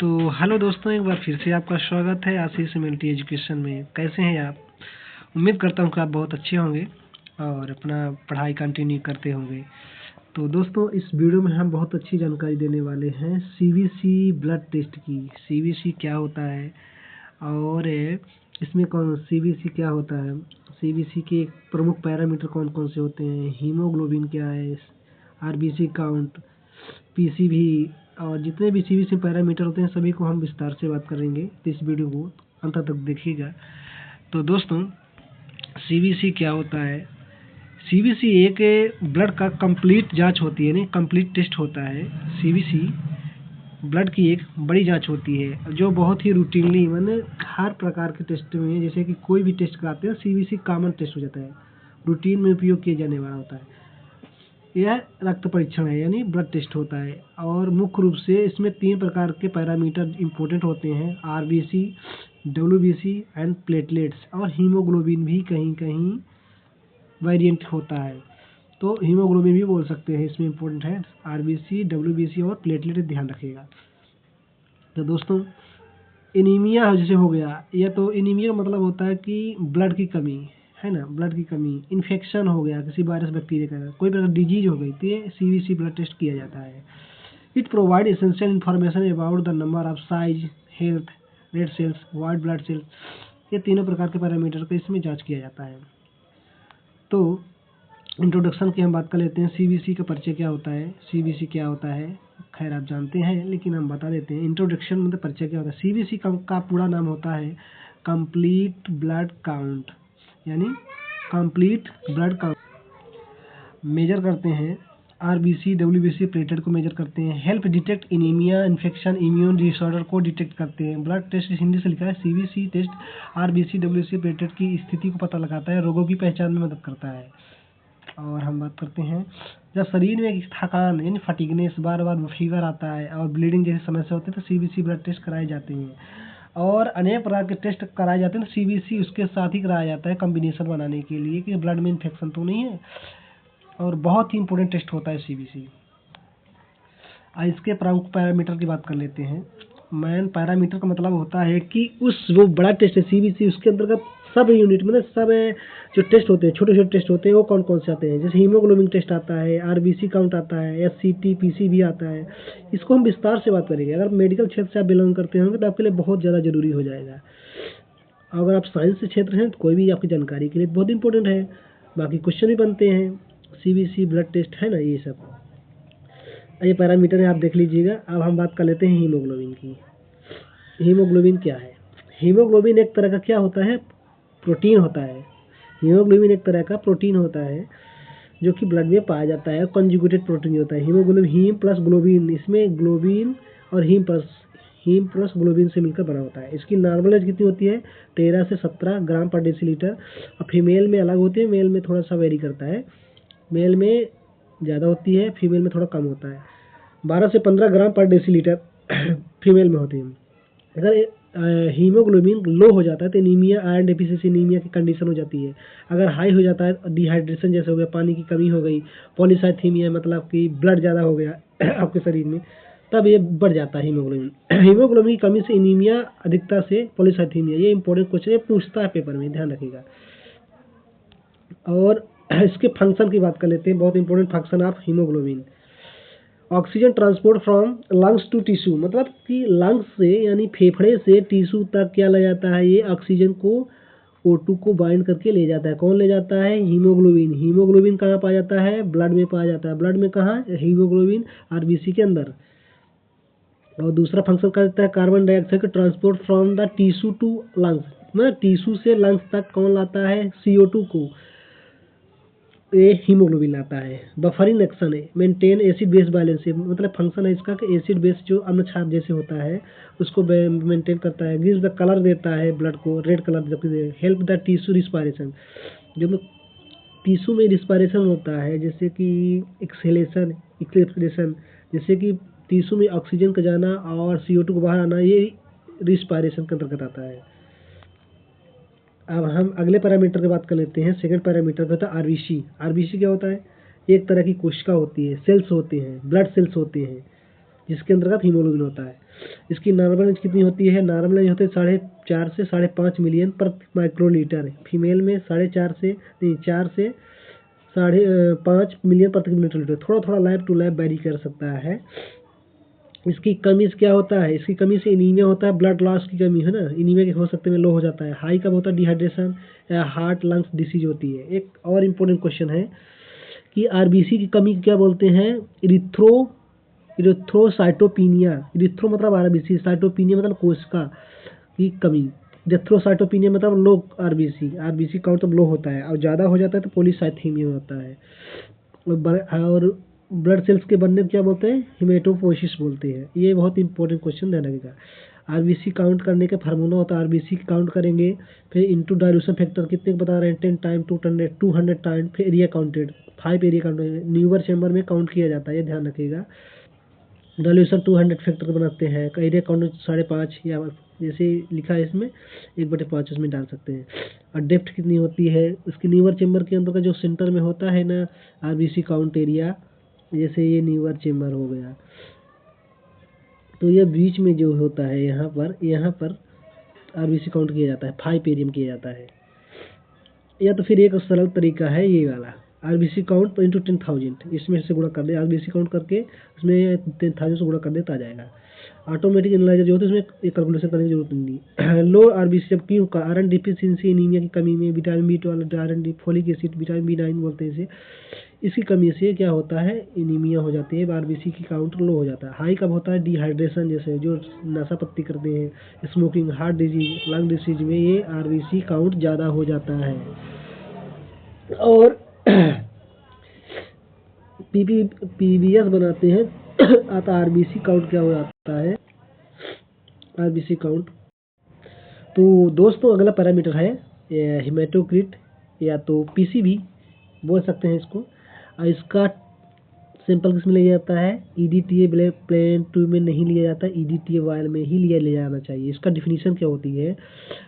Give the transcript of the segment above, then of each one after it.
तो हेलो दोस्तों, एक बार फिर से आपका स्वागत है आशीष मल्टी एजुकेशन में। कैसे हैं आप? उम्मीद करता हूँ कि आप बहुत अच्छे होंगे और अपना पढ़ाई कंटिन्यू करते होंगे। तो दोस्तों, इस वीडियो में हम बहुत अच्छी जानकारी देने वाले हैं सीबीसी ब्लड टेस्ट की। सीबीसी क्या होता है और इसमें कौन सीबीसी क्या होता है, सीबीसी के प्रमुख पैरामीटर कौन कौन से होते हैं, हीमोग्लोबिन क्या है, आरबीसी काउंट, पीसीवी और जितने भी सीबीसी पैरामीटर होते हैं सभी को हम विस्तार से बात करेंगे। तो इस वीडियो को अंत तक देखिएगा। तो दोस्तों, सीबीसी क्या होता है? सीबीसी एक ब्लड का कंप्लीट जांच होती है, नहीं कंप्लीट टेस्ट होता है। सीबीसी ब्लड की एक बड़ी जांच होती है जो बहुत ही रूटीनली माने हर प्रकार के टेस्ट में, जैसे कि कोई भी टेस्ट कराते हैं सीबीसी कॉमन टेस्ट हो जाता है, रूटीन में उपयोग किया जाने वाला होता है। यह रक्त परीक्षण है यानी ब्लड टेस्ट होता है और मुख्य रूप से इसमें 3 प्रकार के पैरामीटर इंपॉर्टेंट होते हैं, आरबीसी, डब्ल्यूबीसी एंड प्लेटलेट्स, और हीमोग्लोबिन भी कहीं कहीं वेरिएंट होता है। तो हीमोग्लोबिन भी बोल सकते हैं, इसमें इंपॉर्टेंट है आरबीसी, डब्ल्यूबीसी और प्लेटलेट, ध्यान रखिएगा। तो दोस्तों, एनीमिया जैसे हो गया, या तो एनीमिया का मतलब होता है कि ब्लड की कमी है ना, ब्लड की कमी, इन्फेक्शन हो गया किसी वायरस बैक्टीरिया का, कोई प्रकार डिजीज हो गई, तो ये सीबीसी ब्लड टेस्ट किया जाता है। It provide essential information about the number of size, health, red cells, white blood cells, ये तीनों प्रकार के पैरामीटर का इसमें जांच किया जाता है। तो इंट्रोडक्शन की हम बात कर लेते हैं, सीबीसी का परिचय क्या होता है, सीबीसी क्या होता है, खैर आप जानते हैं लेकिन हम बता देते हैं। इंट्रोडक्शन मतलब परिचय क्या होता है। सीबीसी का पूरा नाम होता है कंप्लीट ब्लड काउंट, यानी कंप्लीट ब्लड काउंट मेजर करते हैं। आरबीसी, डब्ल्यूबीसी, प्लेटलेट को मेजर करते हैं। Help detect anaemia, infection, immune disorder को डिटेक्ट करते हैं। ब्लड टेस्ट हिंदी से लिखा है। CBC test RBC, WBC, platelet की स्थिति को पता लगाता है, रोगों की पहचान में मदद करता है। और हम बात करते हैं, जब शरीर में थकान यानी फटीगनेस, बार बार फीवर आता है और ब्लीडिंग जैसी समस्या होती है तो सीबीसी ब्लड टेस्ट कराए जाते हैं। और अनेक प्रकार के टेस्ट कराए जाते हैं, तो सीबीसी उसके साथ ही कराया जाता है कॉम्बिनेशन बनाने के लिए कि ब्लड में इन्फेक्शन तो नहीं है, और बहुत ही इंपॉर्टेंट टेस्ट होता है सीबीसी। इसके प्रमुख पैरामीटर की बात कर लेते हैं। मैन पैरामीटर का मतलब होता है कि वो बड़ा टेस्ट है सीबीसी, उसके अंतर्गत सब यूनिट में सब जो टेस्ट होते हैं, छोटे छोटे टेस्ट होते हैं, वो कौन कौन से आते हैं, जैसे हीमोग्लोबिन टेस्ट आता है, आरबीसी काउंट आता है, एससीटी, पीसी भी आता है। इसको हम विस्तार से बात करेंगे। अगर मेडिकल क्षेत्र से आप बिलोंग करते होंगे तो आपके लिए बहुत ज़्यादा जरूरी हो जाएगा। अगर आप साइंस के क्षेत्र हैं तो कोई भी आपकी जानकारी के लिए बहुत इंपॉर्टेंट है। बाकी क्वेश्चन भी बनते हैं, सीबीसी ब्लड टेस्ट है ना, ये सब ये पैरामीटर है, आप देख लीजिएगा। अब हम बात कर लेते हैं हीमोग्लोबिन की। हीमोग्लोबिन क्या है? हीमोग्लोबिन एक तरह का क्या होता है, प्रोटीन होता है। हीमोग्लोबिन एक तरह का प्रोटीन होता है जो कि ब्लड में पाया जाता है, कंजुगेटेड प्रोटीन होता है। हीमोग्लोबिन हीम प्लस ग्लोबिन, इसमें ग्लोबिन और हीम प्लस ग्लोबिन से मिलकर बना होता है। इसकी नॉर्मल एज कितनी होती है? 13 से 17 ग्राम पर डेसीलीटर। और फीमेल में अलग होती है, मेल में थोड़ा सा वेरी करता है, मेल में ज़्यादा होती है, फीमेल में थोड़ा कम होता है। 12 से 15 ग्राम पर डेसीलीटर फीमेल में होती है। अगर हीमोग्लोबिन लो हो जाता है तो एनीमिया, आयरन डेफिशिएंसी एनीमिया की कंडीशन हो जाती है। अगर हाई हो जाता है, डिहाइड्रेशन जैसे हो गया, पानी की कमी हो गई, पॉलीसाइथीमिया मतलब कि ब्लड ज़्यादा हो गया आपके शरीर में, तब ये बढ़ जाता है हीमोग्लोबिन। हीमोग्लोबिन की कमी से एनीमिया, अधिकता से पॉलीसाइथीमिया। ये इंपॉर्टेंट क्वेश्चन है, पूछता है पेपर में, ध्यान रखिएगा। और इसके फंक्शन की बात कर लेते हैं, बहुत important function of haemoglobin. Oxygen transport from lungs to tissue, मतलब कि लंग्स से यानी फेफड़े से टिश्यू तक क्या ले जाता है, ये ऑक्सीजन को O2 को बाइंड करके ले जाता है। कौन ले जाता है? हीमोग्लोबिन। हीमोग्लोबिन कहाँ पाया जाता है? ब्लड में पाया जाता है। ब्लड में कहाँ? हीमोग्लोबिन आरबीसी के अंदर। और दूसरा फंक्शन करता है कार्बन डाइऑक्साइड का transport from the tissue to lungs, मतलब टिश्यू से लंग्स तक कौन लाता है? CO2 को, ये हीमोग्लोबिन लाता है। बफरिंग एक्शन है, मेंटेन एसिड बेस बैलेंस है, मतलब फंक्शन है इसका कि एसिड बेस जो अम्ल क्षार जैसे होता है उसको मेंटेन करता है। गिव्स द कलर देता है ब्लड को, red colour. Help the tissue respiration, जो टिश्यू में रिस्पायरेशन होता है, जैसे कि एक्सहेलेशन, एक्सपिरेशन, जैसे कि टिश्यू में ऑक्सीजन का जाना और CO2 को बाहर आना, ये रिस्पायरेशन के अंतर्गत आता है। अब हम अगले पैरामीटर की बात कर लेते हैं। सेकंड पैरामीटर का होता है आरबीसी। आरबीसी क्या होता है? एक तरह की कोशिका होती है, सेल्स होते हैं, ब्लड सेल्स होते हैं। जिसके अंतर्गत हीमोग्लोबिन होता है। इसकी नॉर्मल रेंज कितनी होती है? नॉर्मल रेंज होते हैं 4.5 से 5.5 मिलियन प्रति माइक्रोलीटर। फीमेल में 4.5 से 5.5 मिलियन प्रति लीटर। थोड़ा थोड़ा लैब टू लैब वेरी कर सकता है। इसकी कमी से क्या होता है? इसकी कमी से एनीमिया होता है, ब्लड लॉस की कमी है ना, एनीमिया के हो सकते में लो हो जाता है। हाई कब होता है? डिहाइड्रेशन या हार्ट लंग्स डिसीज होती है। एक और इम्पोर्टेंट क्वेश्चन है कि आरबीसी की कमी क्या बोलते हैं? इरिथ्रोसाइटोपिनिया। इरिथ्रो मतलब आरबीसी, साइटोपिनिया मतलब कोशिका की कमी। इरिथ्रोसाइटोपिनिया मतलब लो आरबीसी काउंट तो लो होता है, और ज़्यादा हो जाता है तो पॉलीसाइथेमिया होता है। और ब्लड सेल्स के बनने को क्या बोलते हैं? हिमेटोपोइसिस बोलते हैं। ये बहुत इंपॉर्टेंट क्वेश्चन ध्यान रखिएगा। आरबीसी काउंट करने का फार्मूला होता है, आरबीसी काउंट करेंगे, फिर इंटू डाइल्यूशन फैक्टर कितने बता रहे हैं? 10 टाइम 200 टाइम, फिर area counted 5 area counted newer chamber में काउंट किया जाता है, ये ध्यान रखिएगा। डाइल्यूशन 200 फैक्टर बनाते हैं, एरिया काउंटेड 5.5 या जैसे लिखा है इसमें 1/5 उसमें डाल सकते हैं। और डेप्थ कितनी होती है? उसकी न्यूअर चैम्बर के अंदर का जो सेंटर में होता है ना आरबीसी काउंट एरिया, जैसे ये न्यूअर चेम्बर हो गया, तो ये बीच में जो होता है यहाँ पर आरबीसी काउंट किया जाता है, 5 एरियम किया जाता है। या तो फिर एक सरल तरीका है ये वाला, आरबीसी काउंट इंटू 10,000, इसमें से गुणा कर दे, आरबीसी काउंट करके उसमें 10,000 से गुणा कर देता आ जाएगा। ऑटोमेटिक एनालाइजर जो होता है उसमें एक कैलकुलेशन करने की जरूरत नहीं। लो आरबीसी जब क्यों? आयरन डिफिशियंसी एनीमिया की कमी में, vitamin B12, iron D, folic acid, vitamin B9 बोलते हैं इसे, इसकी कमी से क्या होता है? एनीमिया हो जाती है, आरबीसी की काउंट लो हो जाता है। हाई कब होता है? डिहाइड्रेशन, जैसे जो नशा पत्ती करते हैं, smoking, heart disease, lung disease में ये आरबीसी काउंट ज़्यादा हो जाता है। और पीबीएस बनाते हैं आता आरबीसी काउंट क्या हो जाता है? RBC count. तो दोस्तों अगला पैरामीटर है हिमेटोक्रिट या तो पीसीबी बोल सकते हैं इसको। इसका सैंपल किस में लिया जाता है? ईडीटीए प्लेन ट्यूब में नहीं लिया जाता, ईडीटीए वायल में ही ले जाना चाहिए। इसका डिफिनीशन क्या होती है?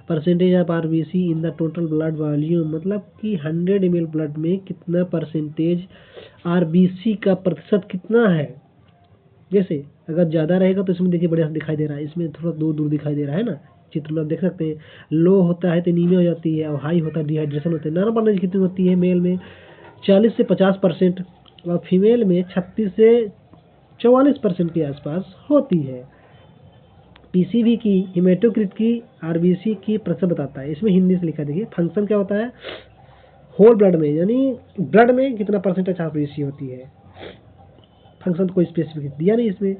Percentage of RBC in the total blood volume, मतलब कि 100 ml ब्लड में कितना परसेंटेज आरबीसी का प्रतिशत कितना है। जैसे अगर ज़्यादा रहेगा तो इसमें देखिए बढ़िया दिखाई दे रहा है, इसमें थोड़ा दूर दिखाई दे रहा है ना, चित्र में आप देख सकते हैं। लो होता है तो एनीमिया हो जाती है, और हाई होता है डिहाइड्रेशन होता है। नॉर्मल रेंज कितनी होती है? मेल में 40 से 50% और फीमेल में 36 से 44% के आसपास होती है। पीसीबी की हिमेटोक्रिट की आरबीसी की प्रतिशत बताता है, इसमें हिंदी से लिखा देखिए। फंक्शन क्या होता है? होल ब्लड में, यानी ब्लड में कितना परसेंटेज आरबीसी होती है। फंक्शन कोई स्पेसिफिक दिया नहीं इसमें।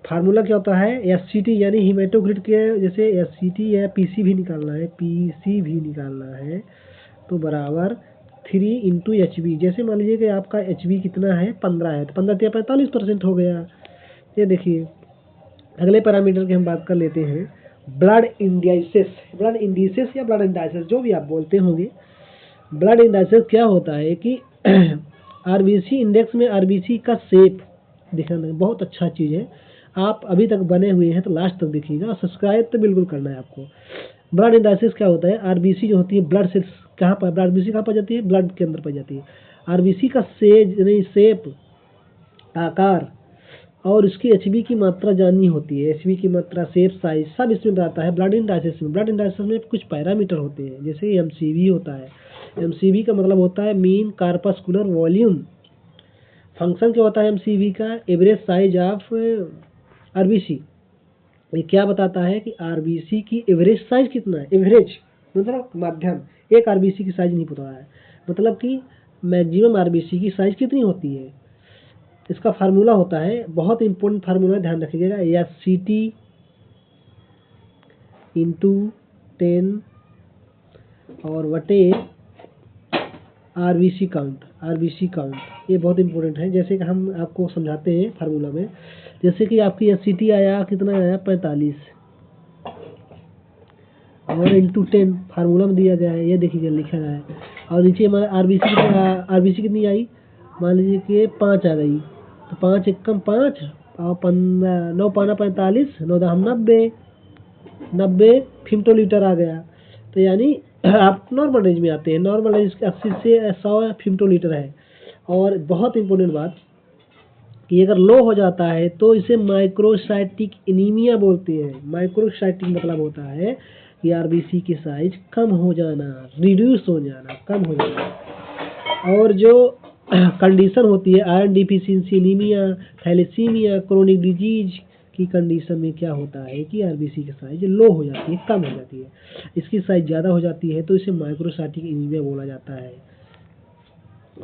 फार्मूला क्या होता है? एससीटी, यानी हिमेटोक्रिट के जैसे एससीटी या पीसी भी निकालना है तो बराबर 3 इंटू HB। जैसे मान लीजिए कि आपका HB कितना है? 15 है, तो 15 से 45% हो गया। ये देखिए अगले पैरामीटर की हम बात कर लेते हैं, ब्लड इंडाइसेस या ब्लड इंडाइसेस जो भी आप बोलते होंगे। ब्लड इंडाइसेस क्या होता है कि आरबीसी इंडेक्स में आरबीसी का शेप दिखाना बहुत अच्छा चीज़ है। आप अभी तक बने हुए हैं तो लास्ट तक देखिएगा, सब्सक्राइब तो बिल्कुल करना है आपको। ब्लड इंडाइसेस क्या होता है? आरबीसी जो होती है ब्लड सेल्स कहाँ पर, आरबीसी कहाँ पर जाती है? ब्लड के अंदर पाई जाती है। आरबीसी का शेप, आकार और इसकी एचबी की मात्रा जाननी होती है। एचबी की मात्रा, शेप, साइज सब इसमें बताता है ब्लड इंडाइसेस में। ब्लड इंडाइसेस में कुछ पैरामीटर होते हैं, जैसे एमसीवी होता है। एमसीवी का मतलब होता है मीन कार्पस्कुलर वॉल्यूम। फंक्शन क्या होता है एमसीवी का? Average size of RBC. ये क्या बताता है कि आरबीसी की एवरेज साइज कितना है? एवरेज मतलब माध्यम, एक आरबीसी की साइज नहीं पता है, मतलब कि मैक्सिमम आरबीसी की साइज कितनी होती है। इसका फार्मूला होता है, बहुत इंपॉर्टेंट फार्मूला, ध्यान रखिएगा, एससीटी इंटू 10 और वटे आरबीसी काउंट। ये बहुत इंपॉर्टेंट है। जैसे कि हम आपको समझाते हैं फार्मूला में, जैसे कि आपकी एससीटी आया कितना आया? 45 और इंटू 10 फार्मूला में दिया गया है, ये देखिएगा लिखा गया है। और नीचे हमारा आरबीसी कितनी आई? मान लीजिए कि 5 आ गई, तो 5 एकम 5 और 15 9 पाना 45 9 हम 90 फेम्टोलीटर आ गया। तो यानी आप नॉर्मल रेंज में आते हैं। नॉर्मल रेंज 80 से 100 फेम्टोलीटर है। और बहुत इंपॉर्टेंट बात, कि अगर लो हो जाता है तो इसे माइक्रोसाइटिक एनीमिया बोलते हैं। माइक्रोसाइटिक मतलब होता है कि आरबीसी की साइज कम हो जाना, रिड्यूस हो जाना, कम हो जाना। और जो कंडीशन होती है iron deficiency anaemia, thalassaemia, chronic disease की कंडीशन में क्या होता है कि आरबीसी की साइज लो हो जाती है, कम हो जाती है। इसकी साइज ज़्यादा हो जाती है तो इसे माइक्रोसाइटिक एनीमिया बोला जाता है।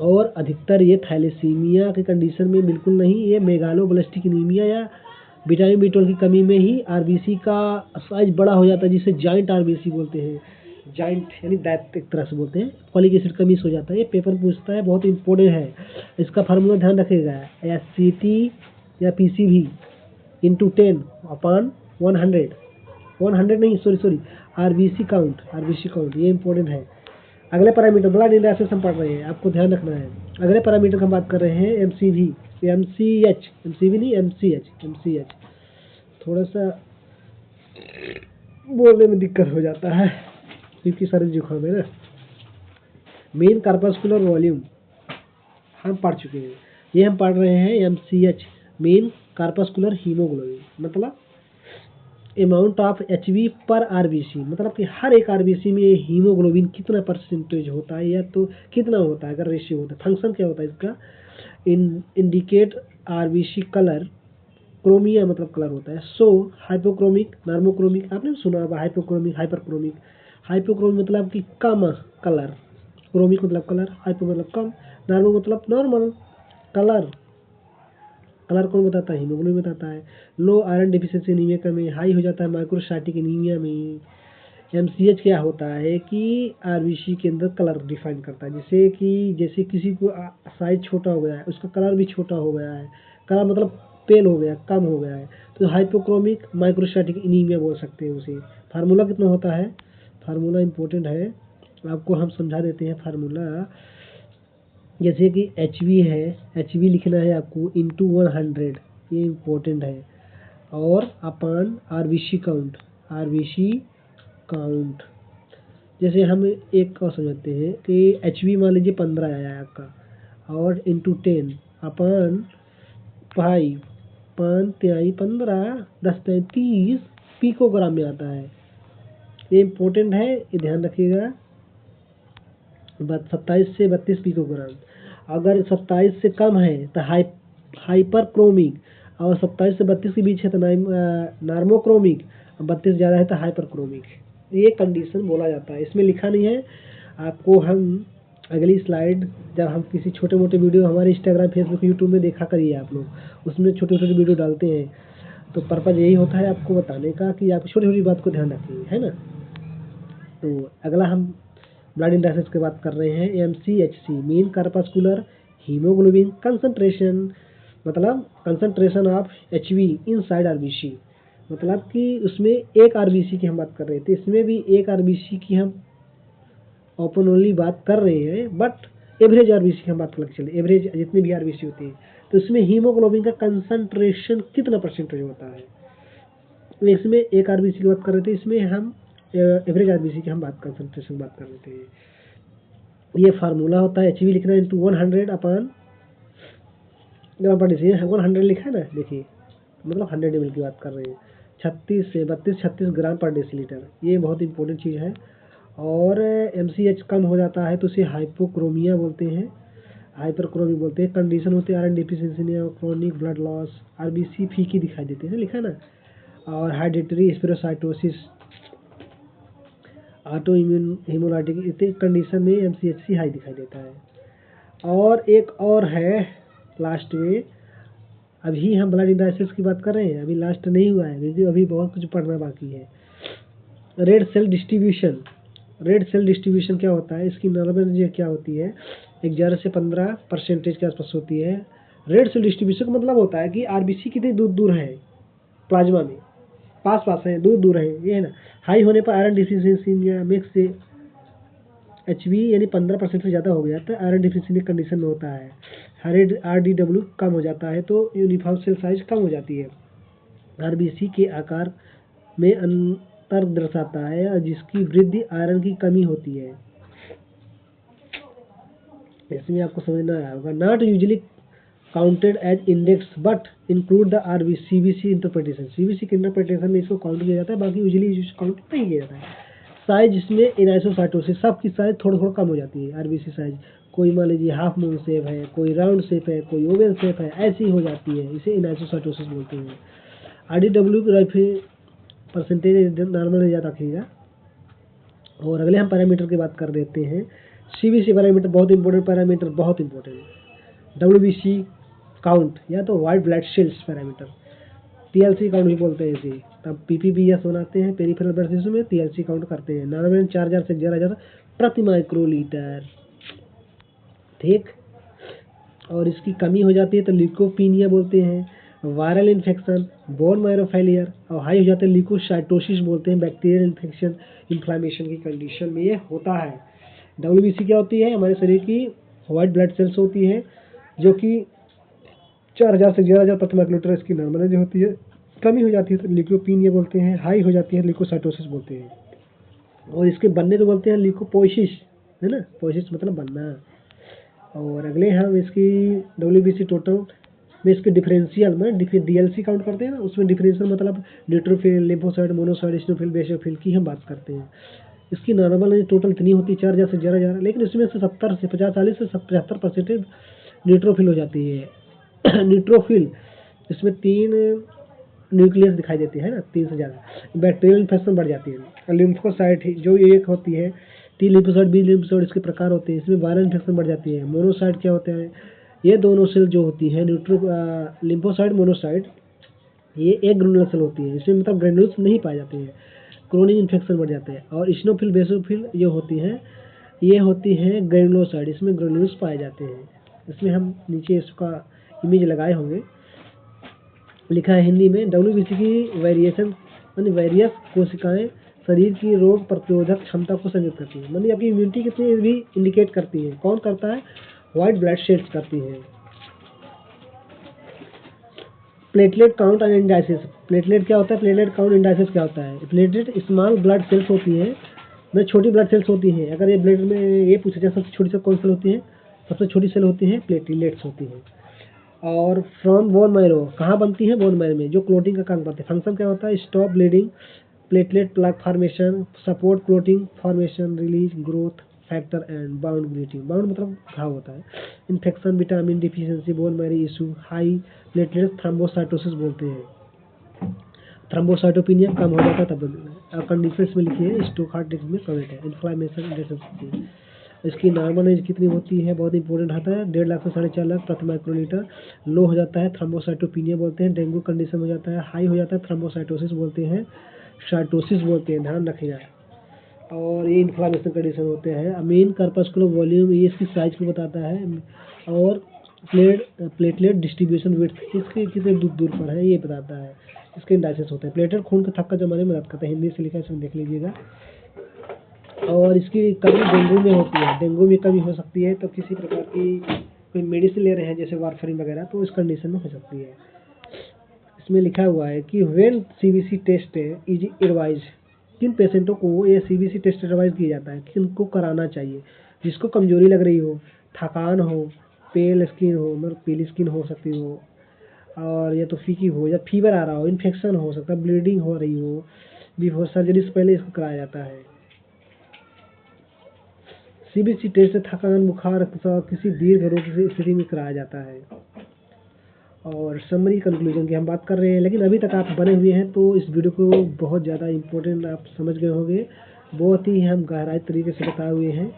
और अधिकतर ये थैलेसीमिया की कंडीशन में बिल्कुल नहीं, ये मेगालोब्लास्टिक एनीमिया या विटामिन B12 की कमी में ही आरबीसी का साइज बड़ा हो जाता है, जिसे जॉइंट आरबीसी बोलते हैं। जॉइंट यानी दैत एक तरह से बोलते हैं। फॉलिक एसिड कमी हो जाता है। ये पेपर पूछता है, बहुत इंपॉर्टेंट है। इसका फार्मूला ध्यान रखिएगा, SCT या PCV इंटू 10/100, 100 नहीं, सॉरी, आरबीसी काउंट, ये इंपॉर्टेंट है। अगले पैरामीटर ब्लड इंडेक्स हम पढ़ रहे हैं, आपको ध्यान रखना है। अगले पैरामीटर हम बात कर रहे हैं MCV नहीं, MCH। थोड़ा सा बोलने में दिक्कत हो जाता है क्योंकि सर्दी जुकाम है ना। मेन कार्पस्कुलर वॉल्यूम हम पढ़ चुके हैं, ये हम पढ़ रहे हैं MCH, मेन कार्पस्कुलर हीमोग्लोबिन, मतलब अमाउंट ऑफ HB पर आरबीसी, मतलब कि हर एक आरबीसी में हीमोग्लोबिन कितना परसेंटेज होता है या तो कितना होता है, अगर रेशियो होता है। फंक्शन क्या होता है इसका, इंडिकेट आरबीसी कलर, क्रोमिया मतलब कलर होता है, सो हाइपोक्रोमिक, नॉर्मोक्रोमिक, आपने सुना होगा हाइपोक्रोमिक, हाइपरक्रोमिक। हाइपोक्रोमिक मतलब कि कम कलर, क्रोमिक मतलब कलर, हाइपो मतलब कम, नॉर्मो मतलब नॉर्मल कलर कौन बताता है, हीमोग्लोबिन बताता है। लो आयरन डिफिशिएंसी एनीमिया में हाई हो जाता है माइक्रोसाइटिक एनीमिया में। MCH क्या होता है कि आरबीसी के अंदर कलर डिफाइन करता है, जैसे किसी को साइज छोटा हो गया है, उसका कलर भी छोटा हो गया है, कलर मतलब पेल हो गया, कम हो गया है, तो हाइपोक्रोमिक माइक्रोसाइटिक एनीमिया बोल सकते हैं उसे। फार्मूला कितना होता है, फार्मूला इंपॉर्टेंट है, आपको हम समझा देते हैं फार्मूला। जैसे कि HB है, HB लिखना है आपको इंटू 100, ये इम्पोर्टेंट है, और अपान आरबीसी काउंट। जैसे हम एक और समझते हैं कि HB मान लीजिए 15 आया है आपका, और इंटू 10 अपान 5, 5 तिहाई 15, 10 तिहाई 30 पिकोग्राम में आता है। ये इम्पोर्टेंट है, ये ध्यान रखिएगा। 27 से 32 पिकोग्राम। अगर 27 से कम है तो हाइपरक्रोमिक, और 27 से 32 के बीच है तो नॉर्मोक्रोमिक, 32 ज़्यादा है तो हाइपरक्रोमिक। ये कंडीशन बोला जाता है, इसमें लिखा नहीं है। आपको हम अगली स्लाइड, जब हम किसी छोटे मोटे वीडियो हमारे इंस्टाग्राम, फेसबुक, यूट्यूब में देखा करिए आप लोग, उसमें छोटे छोटे वीडियो डालते हैं, तो पर्पज़ यही होता है आपको बताने का कि आप छोटी छोटी बात को ध्यान रखिए, है ना। तो अगला हम ब्लड इंडेक्स की बात कर रहे हैं, MCHC, mean corpuscular haemoglobin concentration, मतलब concentration of HB inside RBC, मतलब कि उसमें एक आरबीसी की हम बात कर रहे थे, इसमें भी एक आरबीसी की हम ओपन ओनली बात कर रहे हैं, बट एवरेज आरबीसी की हम बात करके चले, एवरेज जितने भी आरबीसी होते हैं, तो इसमें हीमोग्लोबिन का कंसंट्रेशन कितना परसेंटेज होता है। इसमें एक आरबीसी की बात कर रहे थे, इसमें हम एवरेज आरबीसी की हम कंसंट्रेशन बात कर रहे थे। ये फार्मूला होता है, HB लिखना है इंटू 100 अपान, जब आप 100 लिखा है ना, देखिए मतलब 100 ml की बात कर रहे हैं, 36 ग्राम पर डेसीलीटर, ये बहुत इंपॉर्टेंट चीज़ है। और MCH कम हो जाता है तो उसे हाइपोक्रोमिया बोलते हैं, हाइपरक्रोमिक बोलते हैं। कंडीशन होते हैं आयरन डिफिशिएंसी में, क्रोनिक ब्लड लॉस, आरबीसी फीकी दिखाई देते हैं, लिखा ना, और हाइड्रेटरी स्पेरोसाइटोसिस, ऑटो इम्यून हेमोलाइटिक, इतने कंडीशन में MCHC हाई दिखाई देता है। और एक और है लास्ट में, अभी हम ब्लड इंडाइसिस की बात कर रहे हैं, अभी लास्ट नहीं हुआ है क्योंकि अभी बहुत कुछ पढ़ना बाकी है। रेड सेल डिस्ट्रीब्यूशन क्या होता है, इसकी नॉर्मल क्या होती है, 11 से 15% के आसपास होती है। रेड सेल डिस्ट्रीब्यूशन का मतलब होता है कि आरबीसी कितनी दूर दूर है प्लाज्मा में, पास पास है, दूर दूर है, ये है ना। हाई होने पर आयरन डिफिशिएंसी या मिक्स से HB यानी 15% से ज़्यादा हो गया तो आयरन डिफिशिएंसी कंडीशन में होता है। RDW कम हो जाता है तो यूनिफॉर्म सेल साइज कम हो जाती है, आरबीसी के आकार में अंतर दर्शाता है, और जिसकी वृद्धि आयरन की कमी होती है। इसमें आपको समझना होगा, not usually counted as index but include the CBC interpretation. CBC के इंटरप्रिटेशन में इसको काउंट किया जाता है, बाकी यूजली काउंट नहीं किया जाता है। साइज इसमें एनिसोसाइटोसिस सबकी साइज थोड़ा थोड़ा कम हो जाती है। RBC साइज कोई मान लीजिए हाफ मून शेप है, कोई राउंड शेप है, कोई ओवल शेप है, ऐसी हो जाती है, इसे एनिसोसाइटोसिस बोलते हैं। RDW की राइफल परसेंटेज नॉर्मल ज़्यादा रखिएगा। और अगले हम पैरामीटर की बात कर देते हैं। CBC पैरामीटर बहुत इंपॉर्टेंट पैरामीटर, बहुत इंपॉर्टेंट है। WBC काउंट या तो white blood cells parameter, TLC count भी बोलते हैं इसे। तब PPBS बनाते हैं, पेरिफेरल ब्लड सेल्स में TLC काउंट करते हैं। नॉर्मल 4000 से 11000 प्रति माइक्रोलीटर, ठीक। और इसकी कमी हो जाती है तो ल्यूकोपीनिया बोलते हैं, viral infection, bone marrow failure, और हाई हो जाते हैं ल्यूकोसाइटोसिस बोलते हैं, बैक्टीरियल इन्फेक्शन, इन्फ्लामेशन की कंडीशन में ये होता है। WBC क्या होती है? हमारे शरीर की व्हाइट ब्लड सेल्स होती है जो कि 4000 से 11000 प्रति माइक्रोलीटर इसकी नॉर्मल जो होती है। कमी हो जाती है तो ल्यूकोपीनिया बोलते हैं, हाई हो जाती है ल्यूकोसाइटोसिस बोलते हैं। और इसके बनने को बोलते हैं ल्यूकोपोइसिस, है ना, पोइसिस मतलब बनना। और अगले हम इसकी WBC टोटल में इसके डिफरेंशियल में DLC काउंट करते हैं ना, उसमें डिफरेंशियल मतलब neutrophil, lymphocyte, monocyte, eosinophil, basophil की हम बात करते हैं। इसकी नॉर्मल टोटल इतनी होती है 4000 से 11000, लेकिन इसमें से 70 से 50, 40 से 75% न्यूट्रोफिल हो जाती है। न्यूट्रोफिल इसमें 3 न्यूक्लियस दिखाई देते हैं ना, 3 से ज़्यादा। बैक्टीरियल इन्फेक्शन बढ़ जाती है। लिम्फोसाइट जो एक होती है, T लिम्फोसाइट, B लिम्फोसाइट इसके प्रकार होते हैं, इसमें वायरल इन्फेक्शन बढ़ जाती है। मोनोसाइट क्या होता है? ये दोनों सेल जो होती है लिम्फोसाइट, मोनोसाइट, ये एक ग्रेनुलर सेल होती है, इसमें मतलब ग्रेनुल्स नहीं पाए जाते हैं। क्रोनिक इन्फेक्शन बढ़ जाते हैं। और इसिनोफिल, बेसोफिल जो होती हैं, ये होती है ग्रेनुलोसाइड, इसमें ग्रेनुल्स पाए जाते हैं। इसमें हम नीचे इसका इमेज लगाए होंगे, लिखा है हिंदी में। WBC की वेरिएशन यानी वेरियस कोशिकाएं शरीर की रोग प्रतिरोधक क्षमता को संचित करती है, मतलब आपकी इम्यूनिटी कितनी भी इंडिकेट करती है। कौन करता है? व्हाइट ब्लड सेल्स करती है। Platelet count and indices. Platelet क्या होता है? प्लेटलेट काउंट, इंडाइसिस क्या होता है? प्लेटलेट स्मॉल ब्लड सेल्स होती है, में छोटी ब्लड सेल्स होती हैं। अगर ये ब्लड में ये पूछा जाए सबसे छोटी सेल कौन सेल होती है? सबसे छोटी सेल होती है प्लेटलेट्स होती हैं। और फ्रॉम बोन मैरो कहाँ बनती है? बोन मैरो में, जो क्लोटिंग का काम करते हैं। फंक्शन क्या होता है? Stop bleeding, platelet plaque formation, support clotting formation, release growth factor and bound bleeding. Bound मतलब घाव होता है। Infection, vitamin deficiency, bone marrow issue, high platelet, thrombocytosis बोलते हैं। थ्रोम्बोसाइटोपिनिया कम हो जाता है तब कंडीशन में लिखिए। स्ट्रोक हार्ट डिजीज में कमेंट है। इन्फ्लामेशन डेफिशिएंसी, इसकी नॉर्मल एज कितनी होती है? बहुत इंपॉर्टेंट आता है, 1.5 लाख से 4.5 लाख प्रति माइक्रोलीटर। लो हो जाता है थ्रोम्बोसाइटोपिनिया बोलते हैं। डेंगू कंडीशन हो जाता है। हाई हो जाता है थ्रोम्बोसाइटोसिस बोलते हैं, साइटोसिस बोलते हैं, ध्यान रखिएगा। और ये इन्फ्लामेशन कंडीशन होते हैं। मेन कार्पस्कुलर वॉल्यूम ये इसकी साइज को बताता है। और प्लेटलेट डिस्ट्रीब्यूशन विड्थ इसके कितने दूर पर है ये बताता है। इसके इंडाइसिस होते हैं। प्लेटलेट खून का थक्का जमाने में मदद करता है, हिंदी से लिखा है, इसमें देख लीजिएगा। और इसकी कमी डेंगू में होती है। डेंगू में कमी हो सकती है तो किसी प्रकार की कोई मेडिसिन ले रहे हैं जैसे वारफरिन वगैरह, तो इस कंडीशन में हो सकती है। इसमें लिखा हुआ है कि when CBC test is advise, किन पेशेंटों को ये CBC टेस्ट एडवाइज किया जाता है, किनको कराना चाहिए? जिसको कमजोरी लग रही हो, थकान हो, पेल स्किन हो, मतलब पीली स्किन हो सकती हो, और या तो फीकी हो, या फीवर आ रहा हो, इन्फेक्शन हो सकता है, ब्लीडिंग हो रही हो, बिफोर सर्जरी से पहले इसको कराया जाता है। CBC टेस्ट थकान, बुखार, रक्तस्राव किसी दीर्घ रोग की स्थिति में कराया जाता है। और समरी कंक्लूजन की हम बात कर रहे हैं, लेकिन अभी तक आप बने हुए हैं तो इस वीडियो को बहुत ज़्यादा इम्पोर्टेंट आप समझ गए होंगे। बहुत ही हम गहराई तरीके से बताए हुए हैं।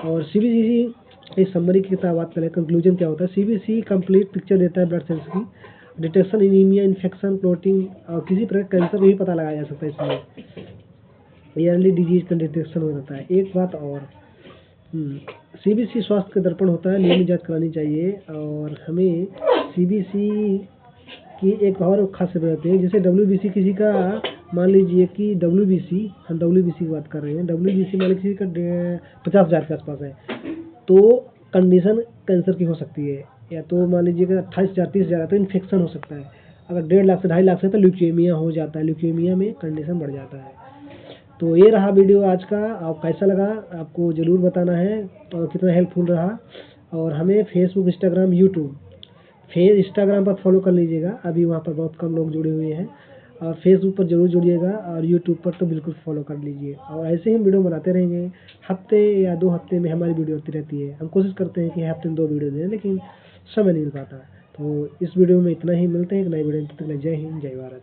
और CBC इस समरी की किताब बात करें, कंक्लूजन क्या होता है? CBC कंप्लीट पिक्चर देता है ब्लड सेल्स की, डिटेक्शन, एनीमिया, इन्फेक्शन, क्लोटिंग, और किसी प्रकार कैंसर को भी पता लगाया जा सकता है इसमें। ईयरली डिजीज का डिटेक्शन हो जाता है। एक बात और, CBC स्वास्थ्य का दर्पण होता है, नियमित जांच करानी चाहिए। और हमें CBC की एक और खासियत बताते हैं, जैसे WBC किसी का, मान लीजिए कि WBC, हम WBC की बात कर रहे हैं, WBC मान लीजिए किसी का 50,000 के आसपास है, तो कंडीशन कैंसर की हो सकती है। या तो मान लीजिए कि 28,000 30,000 है तो इन्फेक्शन हो सकता है। अगर 1.5 लाख से 2.5 लाख से तो ल्यूकेमिया हो जाता है, ल्यूकेमिया में कंडीशन बढ़ जाता है। तो ये रहा वीडियो आज का। आप कैसा लगा आपको ज़रूर बताना है, और कितना हेल्पफुल रहा। और हमें फेसबुक, इंस्टाग्राम, यूट्यूब, फिर इंस्टाग्राम पर फॉलो कर लीजिएगा, अभी वहाँ पर बहुत कम लोग जुड़े हुए हैं। और फेसबुक पर ज़रूर जुड़िएगा और यूट्यूब पर तो बिल्कुल फॉलो कर लीजिए। और ऐसे ही वीडियो बनाते रहेंगे, हफ्ते या 2 हफ्ते में हमारी वीडियो आती रहती है। हम कोशिश करते हैं कि हफ्ते में 2 वीडियो दें, लेकिन समय नहीं मिल पाता। तो इस वीडियो में इतना ही, मिलते हैं एक नई वीडियो में, तब तक के लिए जय हिंद, जय भारत।